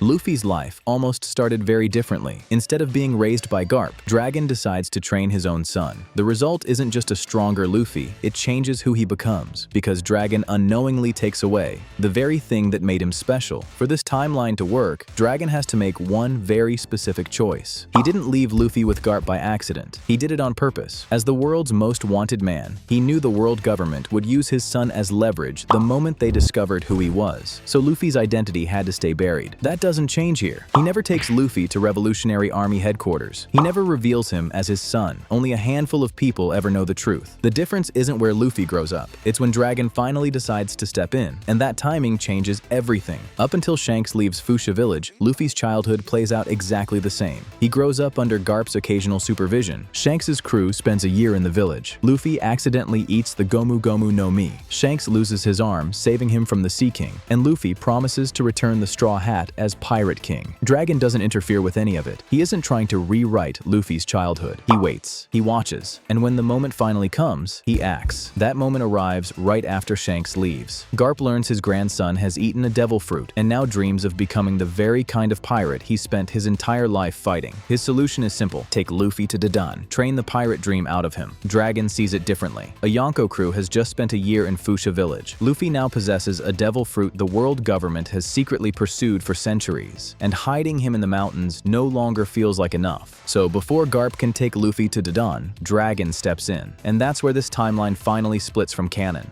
Luffy's life almost started very differently. Instead of being raised by Garp, Dragon decides to train his own son. The result isn't just a stronger Luffy, it changes who he becomes, because Dragon unknowingly takes away the very thing that made him special. For this timeline to work, Dragon has to make one very specific choice. He didn't leave Luffy with Garp by accident. He did it on purpose. As the world's most wanted man, he knew the world government would use his son as leverage the moment they discovered who he was. So Luffy's identity had to stay buried. That doesn't change here. He never takes Luffy to Revolutionary Army headquarters. He never reveals him as his son. Only a handful of people ever know the truth. The difference isn't where Luffy grows up. It's when Dragon finally decides to step in, and that timing changes everything. Up until Shanks leaves Fuchsia Village, Luffy's childhood plays out exactly the same. He grows up under Garp's occasional supervision. Shanks's crew spends a year in the village. Luffy accidentally eats the Gomu Gomu no Mi. Shanks loses his arm, saving him from the Sea King, and Luffy promises to return the straw hat as Pirate King. Dragon doesn't interfere with any of it. He isn't trying to rewrite Luffy's childhood. He waits, he watches, and when the moment finally comes, he acts. That moment arrives right after Shanks leaves. Garp learns his grandson has eaten a devil fruit and now dreams of becoming the very kind of pirate he spent his entire life fighting. His solution is simple: take Luffy to Dadan, train the pirate dream out of him. Dragon sees it differently. A Yonko crew has just spent a year in Fuchsia Village. Luffy now possesses a devil fruit the world government has secretly pursued for centuries, and hiding him in the mountains no longer feels like enough. So before Garp can take Luffy to Dadan, Dragon steps in, and that's where this timeline finally splits from canon.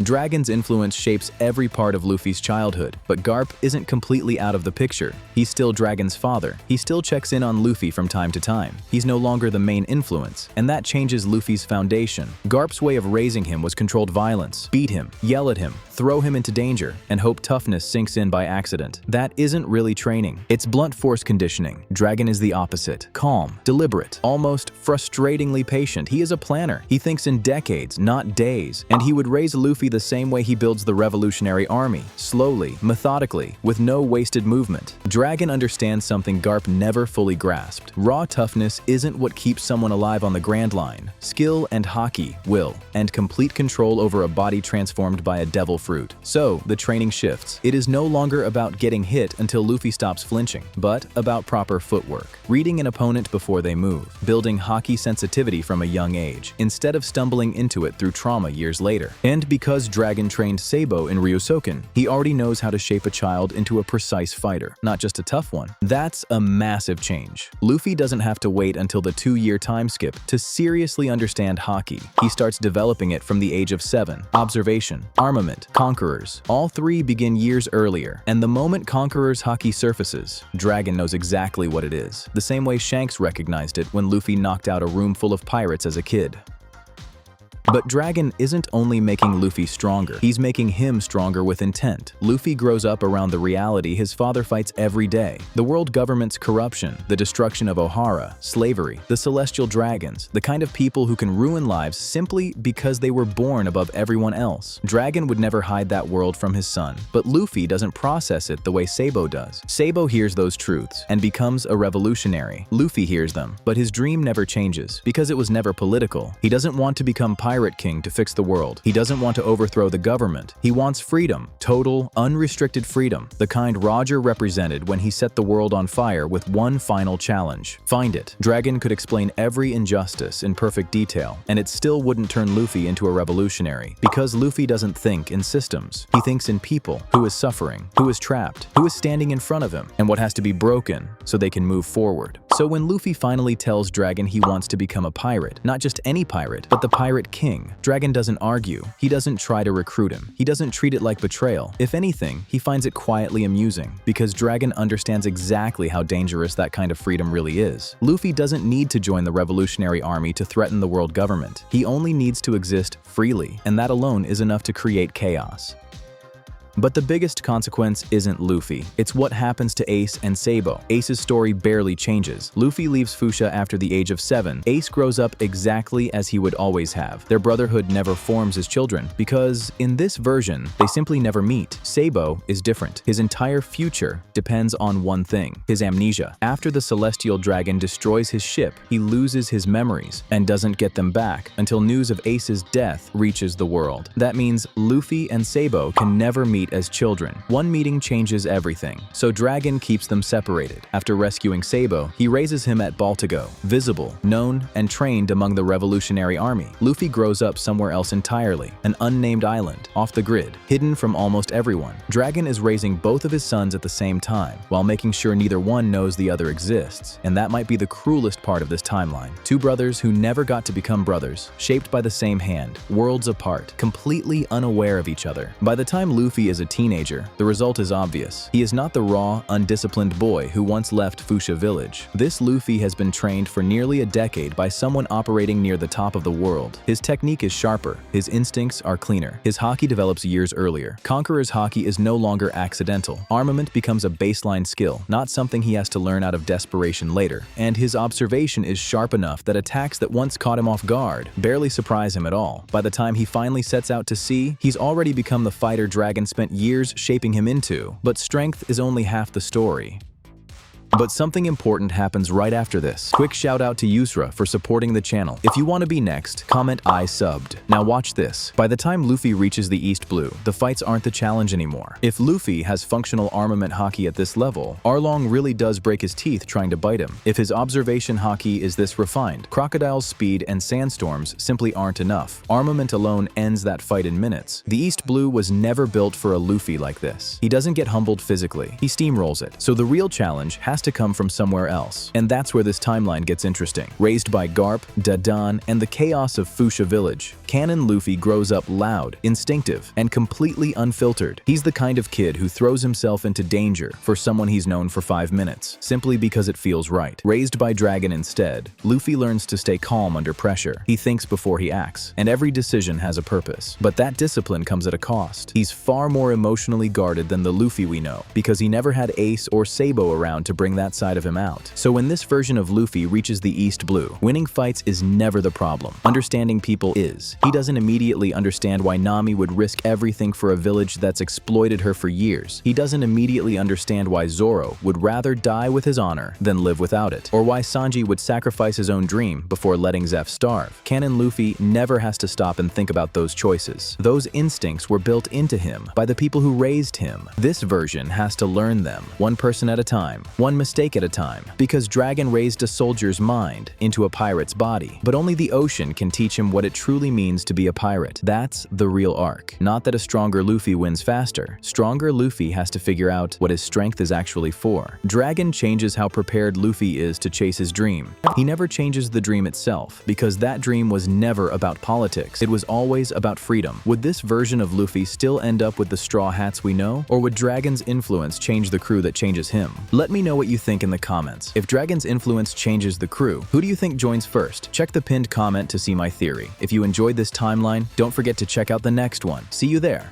Dragon's influence shapes every part of Luffy's childhood, but Garp isn't completely out of the picture. He's still Dragon's father. He still checks in on Luffy from time to time. He's no longer the main influence, and that changes Luffy's foundation. Garp's way of raising him was controlled violence: beat him, yell at him, throw him into danger, and hope toughness sinks in by accident. That isn't really training. It's blunt force conditioning. Dragon is the opposite: calm, deliberate, almost frustratingly patient. He is a planner. He thinks in decades, not days, and he would raise Luffy the same way he builds the Revolutionary Army: slowly, methodically, with no wasted movement. Dragon understands something Garp never fully grasped. Raw toughness isn't what keeps someone alive on the Grand Line. Skill and haki will, and complete control over a body transformed by a devil fruit. So, the training shifts. It is no longer about getting hit until Luffy stops flinching, but about proper footwork, reading an opponent before they move, building haki sensitivity from a young age, instead of stumbling into it through trauma years later. And because Dragon trained Sabo in Ryusoken, he already knows how to shape a child into a precise fighter, not just a tough one. That's a massive change. Luffy doesn't have to wait until the 2-year time skip to seriously understand haki. He starts developing it from the age of 7. Observation, armament, conquerors, all three begin years earlier, and the moment Conqueror's haki surfaces, Dragon knows exactly what it is, the same way Shanks recognized it when Luffy knocked out a room full of pirates as a kid. But Dragon isn't only making Luffy stronger, he's making him stronger with intent. Luffy grows up around the reality his father fights every day: the world government's corruption, the destruction of Ohara, slavery, the celestial dragons, the kind of people who can ruin lives simply because they were born above everyone else. Dragon would never hide that world from his son, but Luffy doesn't process it the way Sabo does. Sabo hears those truths and becomes a revolutionary. Luffy hears them, but his dream never changes, because it was never political. He doesn't want to become Pirate King to fix the world. He doesn't want to overthrow the government. He wants freedom, total, unrestricted freedom, the kind Roger represented when he set the world on fire with one final challenge: find it. Dragon could explain every injustice in perfect detail, and it still wouldn't turn Luffy into a revolutionary, because Luffy doesn't think in systems. He thinks in people: who is suffering, who is trapped, who is standing in front of him, and what has to be broken so they can move forward. So when Luffy finally tells Dragon he wants to become a pirate, not just any pirate, but the Pirate King, Dragon doesn't argue. He doesn't try to recruit him. He doesn't treat it like betrayal. If anything, he finds it quietly amusing, because Dragon understands exactly how dangerous that kind of freedom really is. Luffy doesn't need to join the Revolutionary Army to threaten the world government. He only needs to exist freely, and that alone is enough to create chaos. But the biggest consequence isn't Luffy. It's what happens to Ace and Sabo. Ace's story barely changes. Luffy leaves Fuchsia after the age of 7. Ace grows up exactly as he would always have. Their brotherhood never forms as children, because in this version, they simply never meet. Sabo is different. His entire future depends on one thing: his amnesia. After the Celestial Dragon destroys his ship, he loses his memories and doesn't get them back until news of Ace's death reaches the world. That means Luffy and Sabo can never meet meet as children. One meeting changes everything, so Dragon keeps them separated. After rescuing Sabo, he raises him at Baltigo, visible, known, and trained among the Revolutionary Army. Luffy grows up somewhere else entirely, an unnamed island, off the grid, hidden from almost everyone. Dragon is raising both of his sons at the same time, while making sure neither one knows the other exists, and that might be the cruelest part of this timeline. Two brothers who never got to become brothers, shaped by the same hand, worlds apart, completely unaware of each other. By the time Luffy is a teenager, the result is obvious. He is not the raw, undisciplined boy who once left Fuchsia Village. This Luffy has been trained for nearly a decade by someone operating near the top of the world. His technique is sharper, his instincts are cleaner. His haki develops years earlier. Conqueror's haki is no longer accidental. Armament becomes a baseline skill, not something he has to learn out of desperation later. And his observation is sharp enough that attacks that once caught him off guard barely surprise him at all. By the time he finally sets out to sea, he's already become the fighter Dragon spent years shaping him into. But strength is only half the story. But something important happens right after this. Quick shout out to Yusra for supporting the channel. If you want to be next, comment I subbed. Now watch this. By the time Luffy reaches the East Blue, the fights aren't the challenge anymore. If Luffy has functional armament haki at this level, Arlong really does break his teeth trying to bite him. If his observation haki is this refined, Crocodile's speed and sandstorms simply aren't enough. Armament alone ends that fight in minutes. The East Blue was never built for a Luffy like this. He doesn't get humbled physically. He steamrolls it. So the real challenge has to come from somewhere else. And that's where this timeline gets interesting. Raised by Garp, Dadan, and the chaos of Fuchsia Village, Canon Luffy grows up loud, instinctive, and completely unfiltered. He's the kind of kid who throws himself into danger for someone he's known for 5 minutes, simply because it feels right. Raised by Dragon instead, Luffy learns to stay calm under pressure. He thinks before he acts, and every decision has a purpose. But that discipline comes at a cost. He's far more emotionally guarded than the Luffy we know, because he never had Ace or Sabo around to bring that side of him out. So when this version of Luffy reaches the East Blue, winning fights is never the problem. Understanding people is. He doesn't immediately understand why Nami would risk everything for a village that's exploited her for years. He doesn't immediately understand why Zoro would rather die with his honor than live without it, or why Sanji would sacrifice his own dream before letting Zeph starve. Canon Luffy never has to stop and think about those choices. Those instincts were built into him by the people who raised him. This version has to learn them, one person at a time, one mistake at a time, because Dragon raised a soldier's mind into a pirate's body. But only the ocean can teach him what it truly means to be a pirate. That's the real arc. Not that a stronger Luffy wins faster. Stronger Luffy has to figure out what his strength is actually for. Dragon changes how prepared Luffy is to chase his dream. He never changes the dream itself, because that dream was never about politics. It was always about freedom. Would this version of Luffy still end up with the Straw Hats we know? Or would Dragon's influence change the crew that changes him? Let me know what you think in the comments. If Dragon's influence changes the crew, who do you think joins first? Check the pinned comment to see my theory. If you enjoyed this timeline, don't forget to check out the next one. See you there.